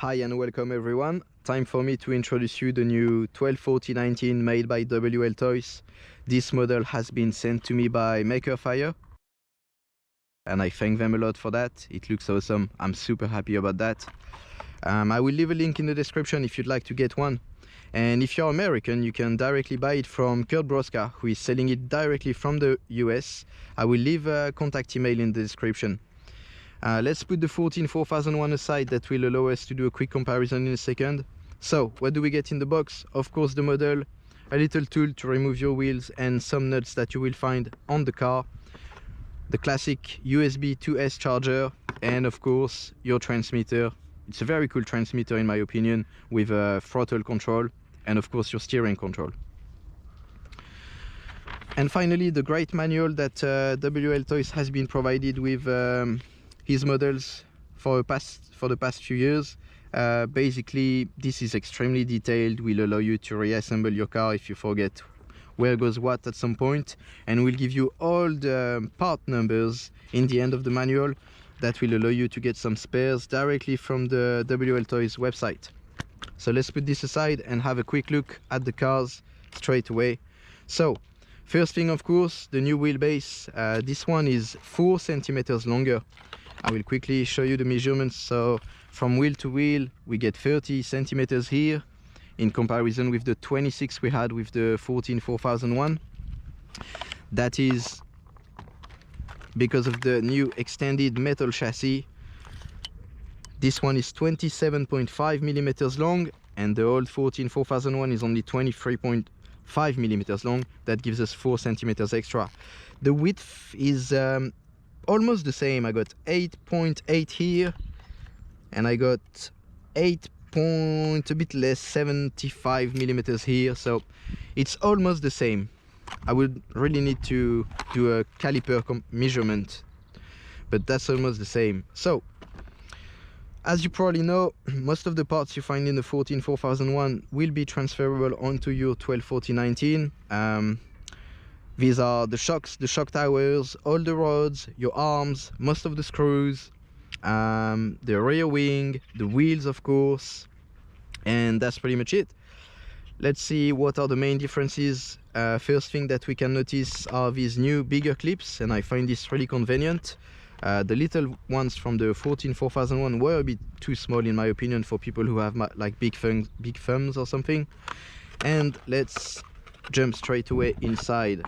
Hi and welcome everyone. Time for me to introduce you the new 124019 made by WLToys. This model has been sent to me by Makerfire and I thank them a lot for that. It looks awesome. I'm super happy about that. I will leave a link in the description if you'd like to get one. And if you're American, you can directly buy it from Kurt Broska, who is selling it directly from the US. I will leave a contact email in the description. Let's put the 144001 aside. That will allow us to do a quick comparison in a second. So what do we get in the box? Of course the model, a little tool to remove your wheels and some nuts that you will find on the car, the classic USB 2S charger, and of course your transmitter. It's a very cool transmitter in my opinion, with a throttle control and of course your steering control. And finally the great manual that WLToys has been provided with his models for the past few years. Basically this is extremely detailed, will allow you to reassemble your car if you forget where goes what at some point, and will give you all the part numbers in the end of the manual. That will allow you to get some spares directly from the WLToys website. So let's put this aside and have a quick look at the cars straight away. So first thing, of course, the new wheelbase. This one is 4 centimeters longer. I will quickly show you the measurements. So from wheel to wheel we get 30 centimeters here in comparison with the 26 we had with the 144001. That is because of the new extended metal chassis. This one is 27.5 millimeters long and the old 144001 is only 23.5 millimeters long. That gives us 4 centimeters extra. The width is almost the same. I got 8.8 here and I got 8 point a bit less, 75 millimeters here, so it's almost the same. I would really need to do a caliper measurement, but that's almost the same. So as you probably know, most of the parts you find in the 144001 will be transferable onto your 124019. These are the shocks, the shock towers, all the rods, your arms, most of the screws, the rear wing, the wheels of course, and that's pretty much it. Let's see what are the main differences. First thing that we can notice are these new bigger clips, and I find this really convenient. The little ones from the 144001 were a bit too small in my opinion for people who have like big thumbs or something. And let's jump straight away inside.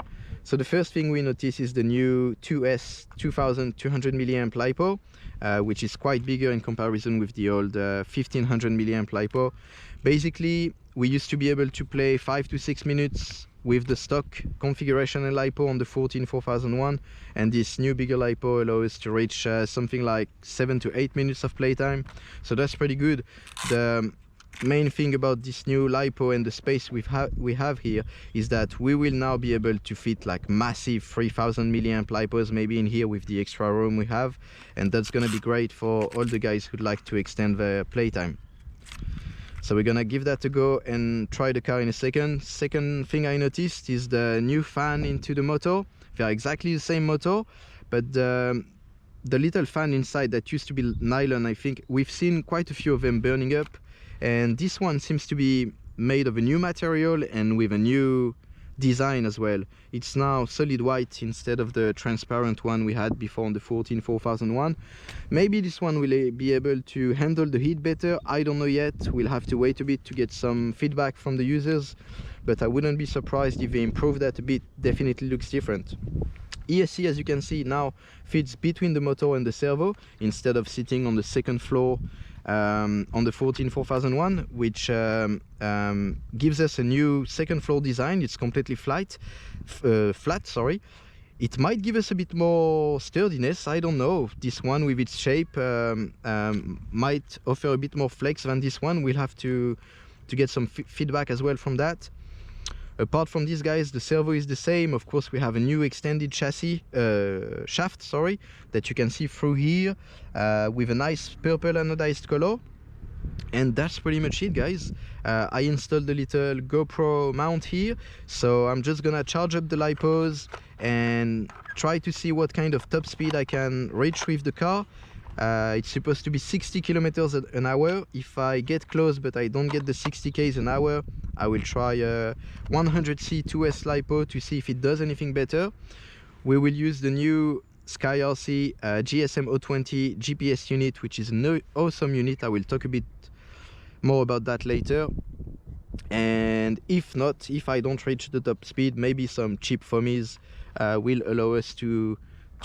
So the first thing we notice is the new 2S 2200 milliamp LiPo, which is quite bigger in comparison with the old 1500 milliamp LiPo. Basically, we used to be able to play 5 to 6 minutes with the stock configuration and LiPo on the 144001, and this new bigger LiPo allows us to reach something like 7 to 8 minutes of playtime. So that's pretty good. The main thing about this new LiPo and the space we have here is that we will now be able to fit like massive 3000 milliamp LiPos maybe in here with the extra room we have, and that's gonna be great for all the guys who'd like to extend their playtime. So we're gonna give that a go and try the car in a second. Second thing I noticed is the new fan into the motor. They are exactly the same motor, but the little fan inside that used to be nylon, I think we've seen quite a few of them burning up, and this one seems to be made of a new material and with a new design as well. It's now solid white instead of the transparent one we had before on the 144001. Maybe this one will be able to handle the heat better. I don't know yet. We'll have to wait a bit to get some feedback from the users, but I wouldn't be surprised if they improve that a bit. Definitely looks different. ESC, as you can see, now fits between the motor and the servo instead of sitting on the second floor on the 144001, which gives us a new second floor design. It's completely flat, sorry. It might give us a bit more sturdiness, I don't know. This one with its shape might offer a bit more flex than this one. We'll have to get some feedback as well from that. Apart from these guys, the servo is the same. Of course, we have a new extended chassis shaft, sorry, that you can see through here with a nice purple anodized color. And that's pretty much it, guys. I installed the little GoPro mount here, so I'm just gonna charge up the LiPos and try to see what kind of top speed I can reach with the car. It's supposed to be 60 kilometers an hour. If I get close but I don't get the 60 k's an hour, I will try 100C 2S LiPo to see if it does anything better. We will use the new Sky RC GSM 020 GPS unit, which is an awesome unit. I will talk a bit more about that later. And if not, if I don't reach the top speed, maybe some cheap foamies will allow us to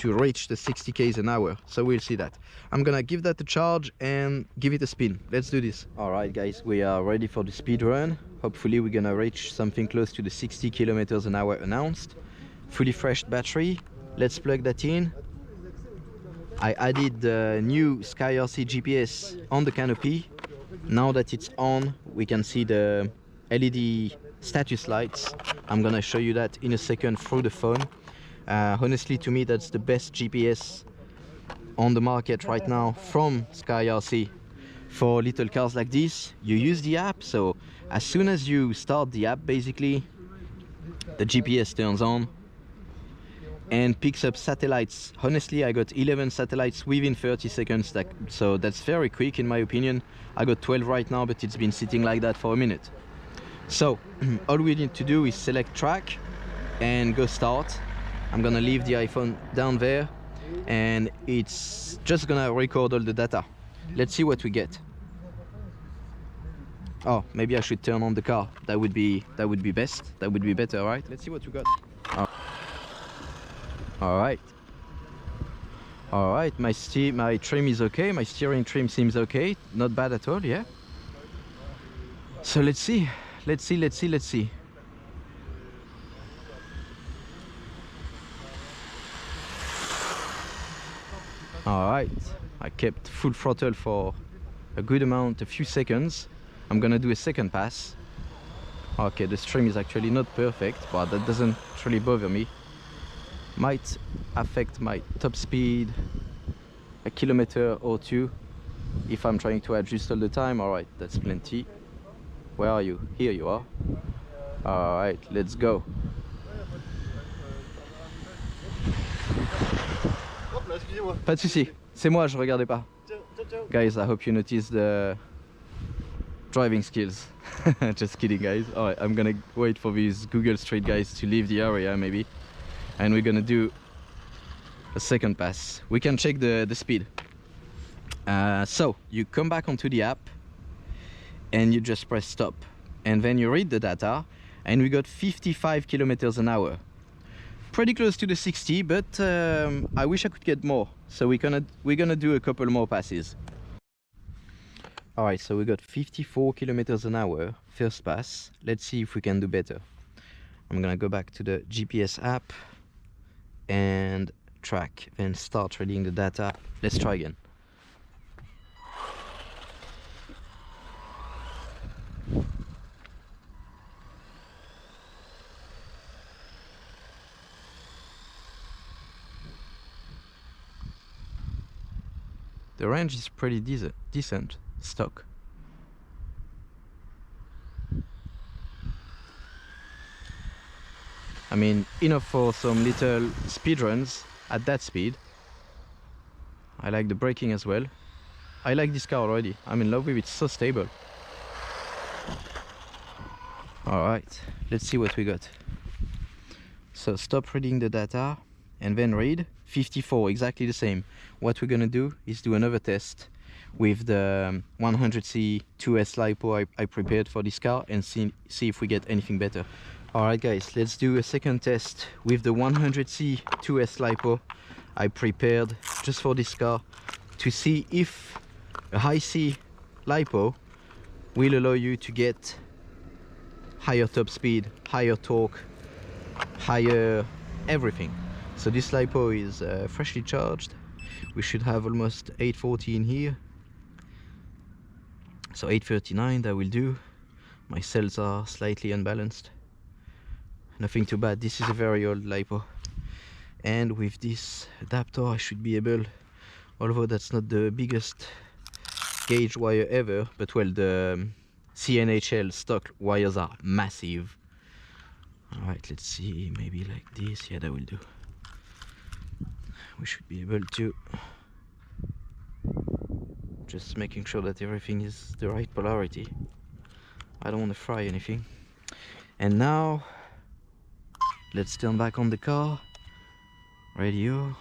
reach the 60 k's an hour. So we'll see that. I'm gonna give that a charge and give it a spin. Let's do this. All right guys, we are ready for the speed run. Hopefully we're gonna reach something close to the 60 kilometers an hour announced. Fully fresh battery. Let's plug that in. I added the new Sky RC GPS on the canopy. Now that it's on, we can see the LED status lights. I'm gonna show you that in a second through the phone. Honestly, to me, that's the best GPS on the market right now from Sky RC. For little cars like this, you use the app, so as soon as you start the app, basically, the GPS turns on and picks up satellites. Honestly, I got 11 satellites within 30 seconds, so that's very quick in my opinion. I got 12 right now, but it's been sitting like that for a minute. So all we need to do is select track and go start. I'm gonna leave the iPhone down there and it's just gonna record all the data. Let's see what we get. Oh, maybe I should turn on the car. That would be best. That would be better, right? Let's see what we got. All right, my trim is okay. My steering trim seems okay. Not bad at all, yeah. So let's see. All right, I kept full throttle for a good amount, a few seconds. I'm gonna do a second pass. Okay, the stream is actually not perfect, but that doesn't really bother me. Might affect my top speed a kilometer or two if I'm trying to adjust all the time. All right, that's plenty. Where are you? Here you are. All right, let's go. Pas de souci, c'est moi, je regardais pas. Guys, I hope you noticed the driving skills. Just kidding, guys. Alright, I'm gonna wait for these Google Street guys to leave the area maybe, and we're gonna do a second pass. We can check the speed. So you come back onto the app and you just press stop, and then you read the data, and we got 55 kilometers an hour. Pretty close to the 60, but I wish I could get more. So we're gonna do a couple more passes. All right, so we got 54 kilometers an hour first pass. Let's see if we can do better. I'm gonna go back to the GPS app and track, then start reading the data. Let's try again. The range is pretty decent, stock. I mean, enough for some little speed runs at that speed. I like the braking as well. I like this car already. I'm in love with it, it's so stable. Alright, let's see what we got. So stop reading the data and then read 54, exactly the same. What we're gonna do is do another test with the 100C 2S LiPo I prepared for this car and see if we get anything better. Alright guys, let's do a second test with the 100C 2S LiPo I prepared just for this car to see if a high C LiPo will allow you to get higher top speed, higher torque, higher everything. So this LiPo is freshly charged. We should have almost 840 in here. So 839, that will do. My cells are slightly unbalanced. Nothing too bad. This is a very old LiPo. And with this adapter I should be able, although that's not the biggest gauge wire ever, but well, the CNHL stock wires are massive. Alright, let's see, maybe like this. Yeah, that will do. We should be able to just making sure that everything is the right polarity. I don't want to fry anything. And now let's turn back on the car radio.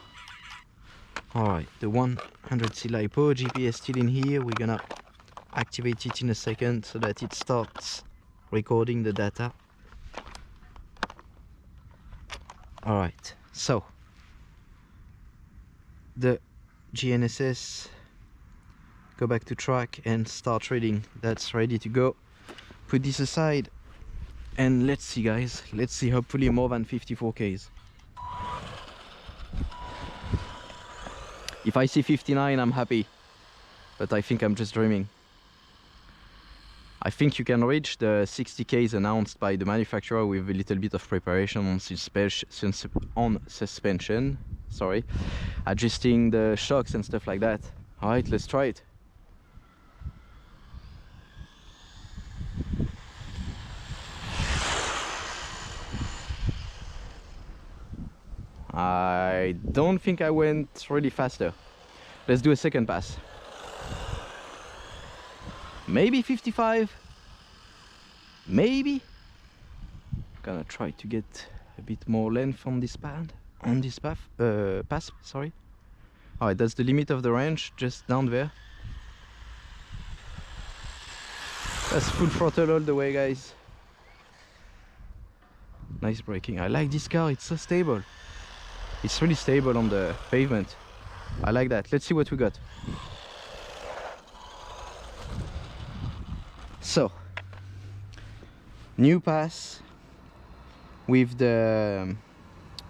Alright, the 100C LiPo GPS still in here. We're gonna activate it in a second so that it starts recording the data. Alright, so the GNSS, go back to track and start reading. That's ready to go. Put this aside and let's see, guys. Let's see, hopefully more than 54 Ks. If I see 59, I'm happy, but I think I'm just dreaming. I think you can reach the 60 Ks announced by the manufacturer with a little bit of preparation on suspension, sorry, adjusting the shocks and stuff like that. All right, let's try it. I don't think I went really faster. Let's do a second pass. Maybe 55, maybe. Gonna try to get a bit more length on this pass, sorry. All right, that's the limit of the range, just down there. That's full throttle all the way, guys. Nice braking. I like this car, it's so stable. It's really stable on the pavement. I like that. Let's see what we got. So, new pass with the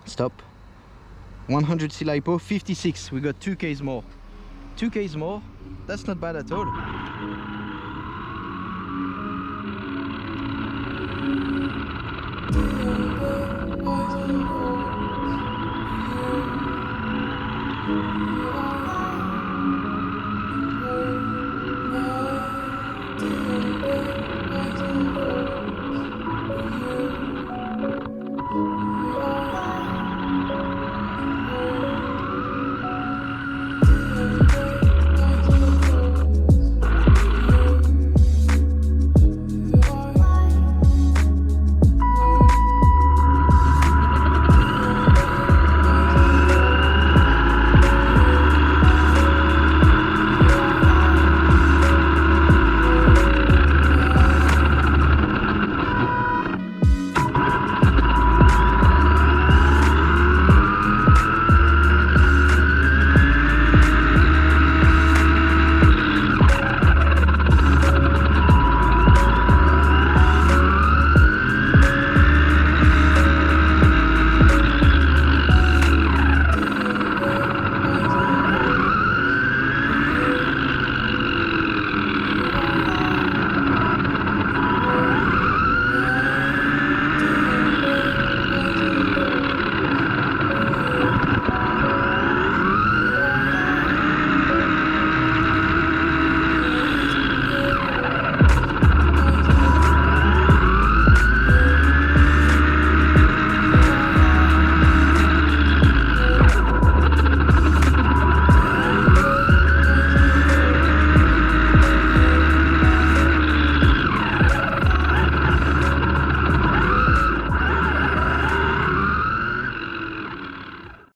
stop. 100C LiPo, 56. We got 2 Ks more. 2 Ks more. That's not bad at all.